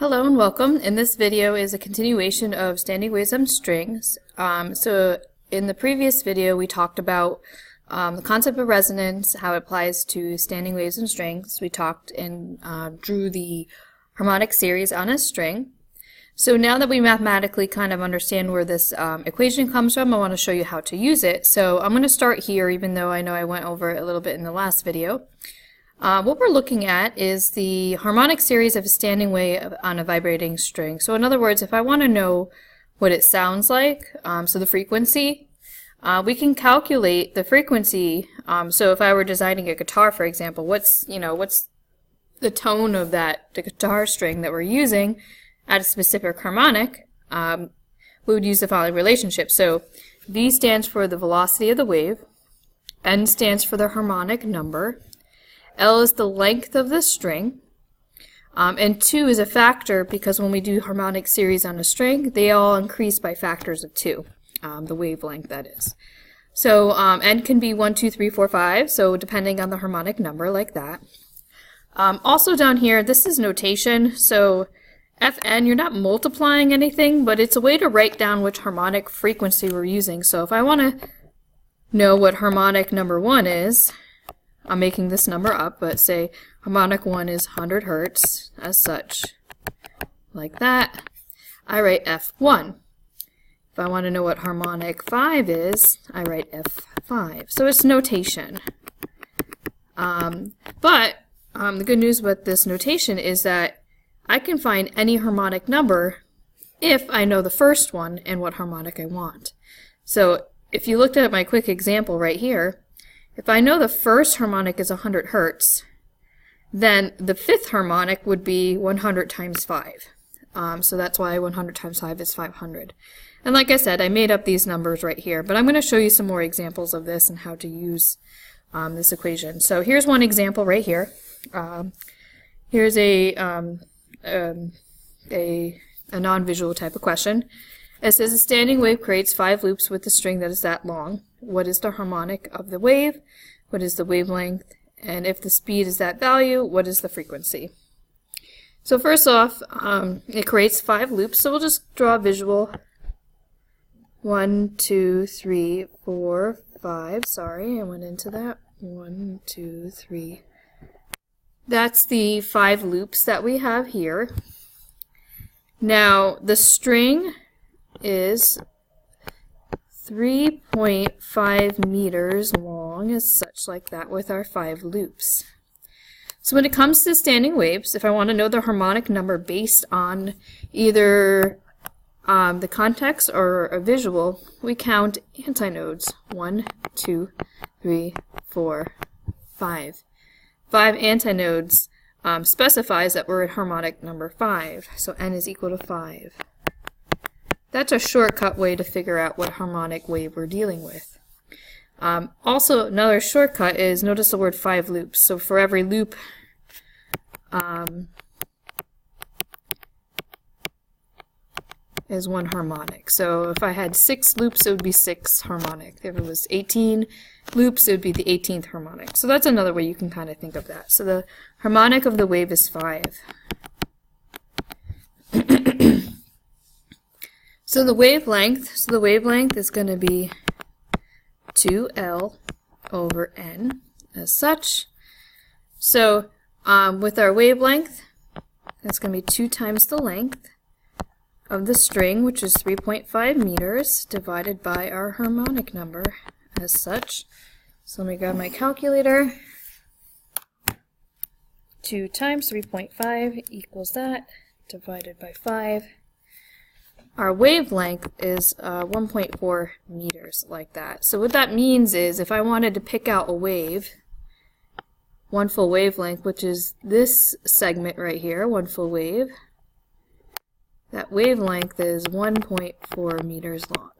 Hello and welcome. In this video is a continuation of standing waves on strings. So in the previous video we talked about the concept of resonance, how it applies to standing waves and strings. We talked and drew the harmonic series on a string. So now that we mathematically kind of understand where this equation comes from, I want to show you how to use it. So I'm going to start here, even though I know I went over it a little bit in the last video. What we're looking at is the harmonic series of a standing wave on a vibrating string. So in other words, if I want to know what it sounds like, so the frequency, we can calculate the frequency. So if I were designing a guitar, for example, what's the tone of the guitar string that we're using at a specific harmonic, we would use the following relationship. So V stands for the velocity of the wave, N stands for the harmonic number, L is the length of the string, and 2 is a factor because when we do harmonic series on a string, they all increase by factors of 2, the wavelength that is. So N can be 1, 2, 3, 4, 5, so depending on the harmonic number like that. Also down here, this is notation, so Fn, you're not multiplying anything, but it's a way to write down which harmonic frequency we're using. So if I want to know what harmonic number 1 is, I'm making this number up, but say harmonic 1 is 100 hertz, as such, like that. I write F1. If I want to know what harmonic 5 is, I write F5. So it's notation. But the good news with this notation is that I can find any harmonic number if I know the first one and what harmonic I want. So if you looked at my quick example right here, if I know the first harmonic is 100 hertz, then the fifth harmonic would be 100 times 5. So that's why 100 times 5 is 500. And like I said, I made up these numbers right here, but I'm going to show you some more examples of this and how to use this equation. So here's one example right here. Here's a non-visual type of question. It says a standing wave creates 5 loops with a string that is that long. What is the harmonic of the wave? What is the wavelength? And if the speed is that value, what is the frequency? So first off, it creates 5 loops, so we'll just draw a visual. 1, 2, 3, 4, 5. Sorry, I went into that. 1, 2, 3. That's the 5 loops that we have here. Now, the string is 3.5 meters long, as such, like that, with our 5 loops. So when it comes to standing waves, if I want to know the harmonic number based on either the context or a visual, we count antinodes. 1, 2, 3, 4, 5. 5 antinodes specifies that we're at harmonic number 5, so n is equal to 5. That's a shortcut way to figure out what harmonic wave we're dealing with. Also, another shortcut is notice the word 5 loops. So for every loop, is 1 harmonic. So if I had 6 loops, it would be 6 harmonic. If it was 18 loops, it would be the 18th harmonic. So that's another way you can kind of think of that. So the harmonic of the wave is 5. So the wavelength is going to be 2L over N as such. So with our wavelength, it's going to be 2 times the length of the string, which is 3.5 meters, divided by our harmonic number as such. So let me grab my calculator. 2 times 3.5 equals that, divided by 5. Our wavelength is 1.4 meters, like that. So what that means is if I wanted to pick out a wave, one full wavelength, which is this segment right here, one full wave, that wavelength is 1.4 meters long,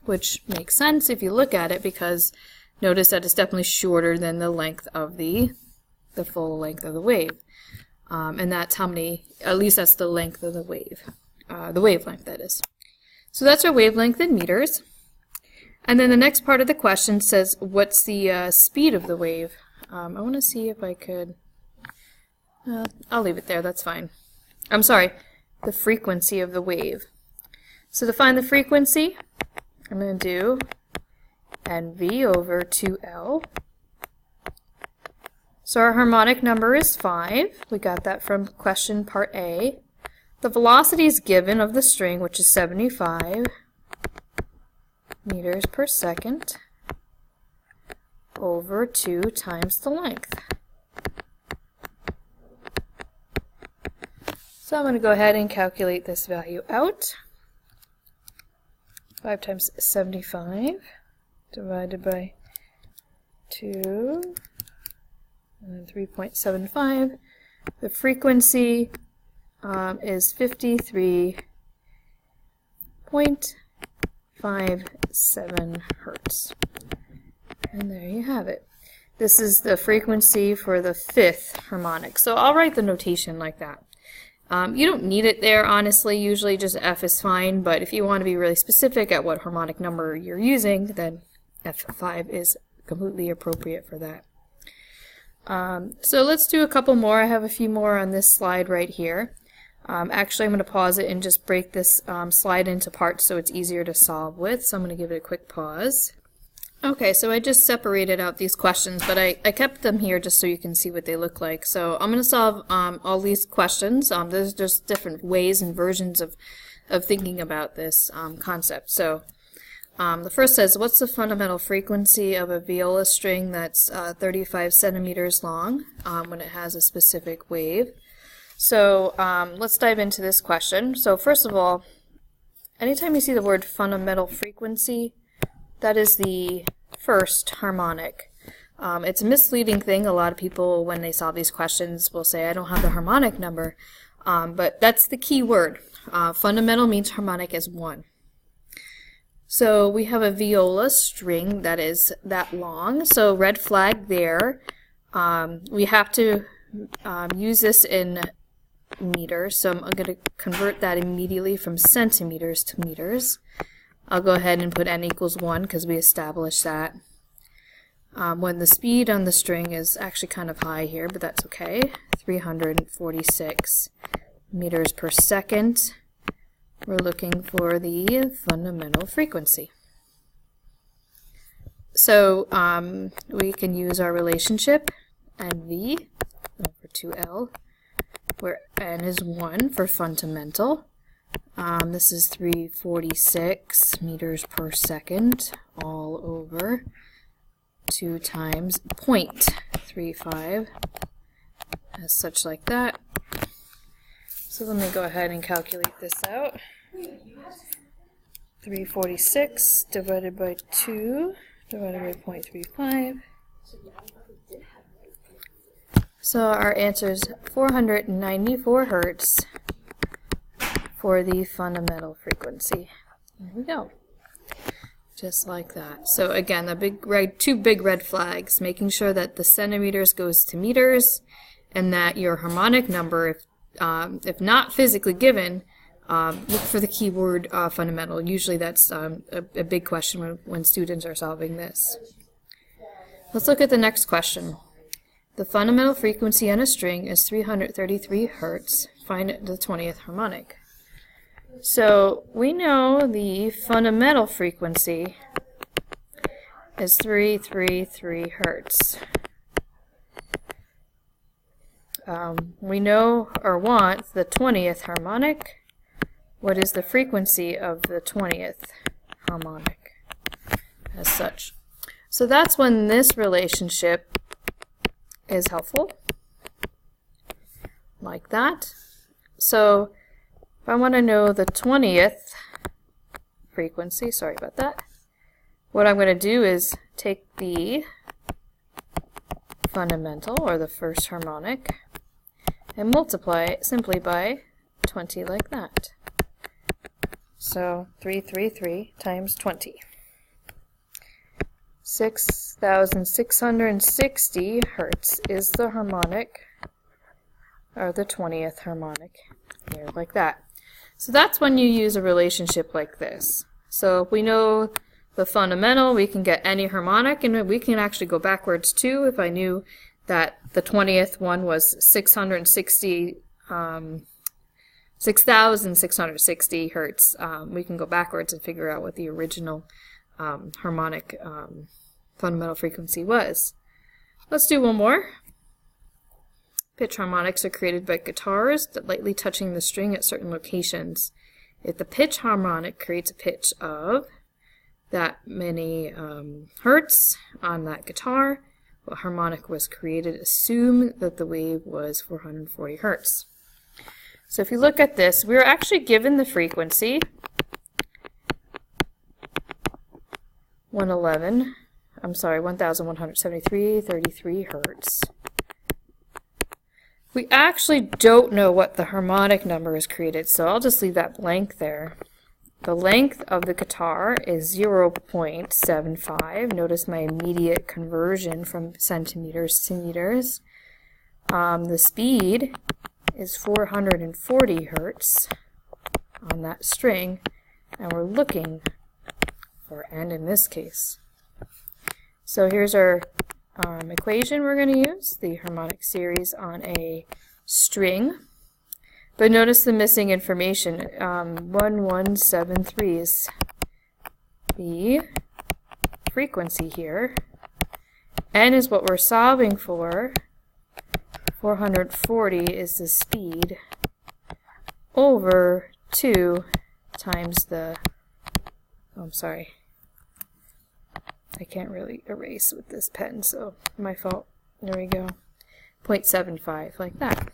which makes sense if you look at it because notice that it's definitely shorter than the length of the full length of the wave. And that's how many, at least that's the length of the wave. The wavelength, that is. So that's our wavelength in meters. And then the next part of the question says, what's the speed of the wave? I want to see if I could, I'll leave it there, that's fine. I'm sorry, the frequency of the wave. So to find the frequency, I'm going to do NV over 2L. So our harmonic number is 5. We got that from question part A. The velocity is given of the string, which is 75 meters per second over 2 times the length. So I'm going to go ahead and calculate this value out. 5 times 75 divided by 2 and then 3.75. The frequency is 53.57 hertz. And there you have it. This is the frequency for the 5th harmonic. So I'll write the notation like that. You don't need it there, honestly. Usually just F is fine, but if you want to be really specific at what harmonic number you're using, then F5 is completely appropriate for that. So let's do a couple more. I have a few more on this slide right here. Actually, I'm going to pause it and just break this slide into parts so it's easier to solve with. So I'm going to give it a quick pause. Okay, so I just separated out these questions, but I kept them here just so you can see what they look like. So I'm going to solve all these questions. There's just different ways and versions of thinking about this concept. So the first says, what's the fundamental frequency of a viola string that's 35 centimeters long when it has a specific wave? So let's dive into this question. So first of all, anytime you see the word fundamental frequency, that is the first harmonic. It's a misleading thing. A lot of people, when they solve these questions, will say, I don't have the harmonic number. But that's the key word. Fundamental means harmonic is 1. So we have a viola string that is that long. So red flag there. We have to use this in meters. So I'm going to convert that immediately from centimeters to meters. I'll go ahead and put n equals 1 because we established that. When the speed on the string is actually kind of high here, but that's okay. 346 meters per second. We're looking for the fundamental frequency. So we can use our relationship NV over 2L, where n is 1 for fundamental. This is 346 meters per second all over 2 times 0.35 as such like that. So let me go ahead and calculate this out. 346 divided by 2 divided by 0.35. So our answer is 494 hertz for the fundamental frequency. There we go. Just like that. So again, the two big red flags, making sure that the centimeters goes to meters and that your harmonic number, if not physically given, look for the keyword fundamental. Usually that's a big question when students are solving this. Let's look at the next question. The fundamental frequency on a string is 333 hertz. Find the 20th harmonic. So we know the fundamental frequency is 333 hertz. We know or want the 20th harmonic. What is the frequency of the 20th harmonic as such? So that's when this relationship is helpful, like that. So if I want to know the 20th frequency, sorry about that, what I'm going to do is take the fundamental, or the first harmonic, and multiply it simply by 20 like that. So 333 times 20. 6,660 hertz is the harmonic, or the 20th harmonic, here like that. So that's when you use a relationship like this. So if we know the fundamental, we can get any harmonic, and we can actually go backwards too. If I knew that the 20th one was 660 6,660 hertz. We can go backwards and figure out what the original harmonic fundamental frequency was. Let's do one more. Pitch harmonics are created by guitars lightly touching the string at certain locations. If the pitch harmonic creates a pitch of that many hertz on that guitar, what harmonic was created? Assume that the wave was 440 hertz. So if you look at this, we were actually given the frequency 1173.33 hertz. We actually don't know what the harmonic number is created, so I'll just leave that blank there. The length of the guitar is 0.75. Notice my immediate conversion from centimeters to meters. The speed is 440 hertz on that string, and we're looking for n in this case. So here's our equation we're going to use, the harmonic series on a string. But notice the missing information. 1173 is the frequency here. N is what we're solving for. 440 is the speed over 2 times the, oh, I'm sorry, I can't really erase with this pen, so my fault. There we go. 0.75, like that.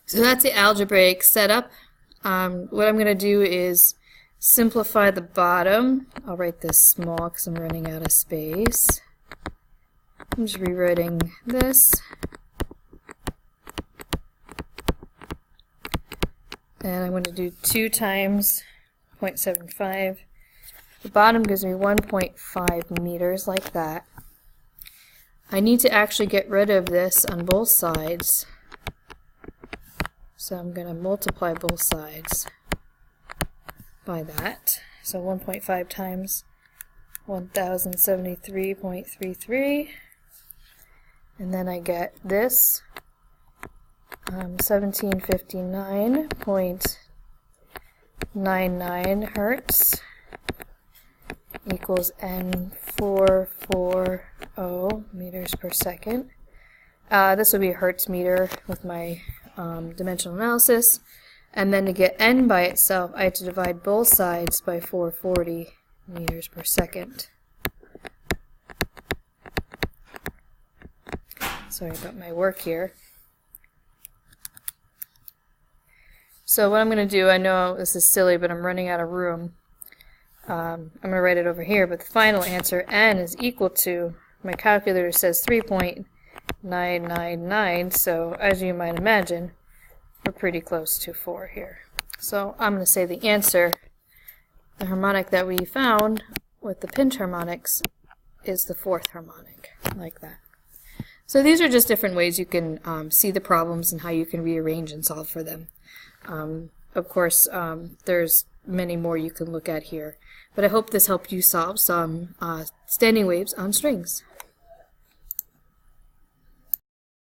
So that's the algebraic setup. What I'm going to do is simplify the bottom. I'll write this small because I'm running out of space. I'm just rewriting this. And I'm going to do 2 times 0.75. The bottom gives me 1.5 meters, like that. I need to actually get rid of this on both sides. So I'm going to multiply both sides by that. So 1.5 times 1073.33. And then I get this 1759.99 hertz equals N440 meters per second. This would be a hertz meter with my dimensional analysis. And then to get N by itself, I have to divide both sides by 440 meters per second. Sorry about my work here. So what I'm going to do, I know this is silly, but I'm running out of room. I'm going to write it over here, but the final answer, N, is equal to, my calculator says 3.999, so as you might imagine, we're pretty close to 4 here. So I'm going to say the answer, the harmonic that we found with the pinch harmonics, is the 4th harmonic, like that. So these are just different ways you can see the problems and how you can rearrange and solve for them. Of course, there's many more you can look at here, but I hope this helped you solve some standing waves on strings.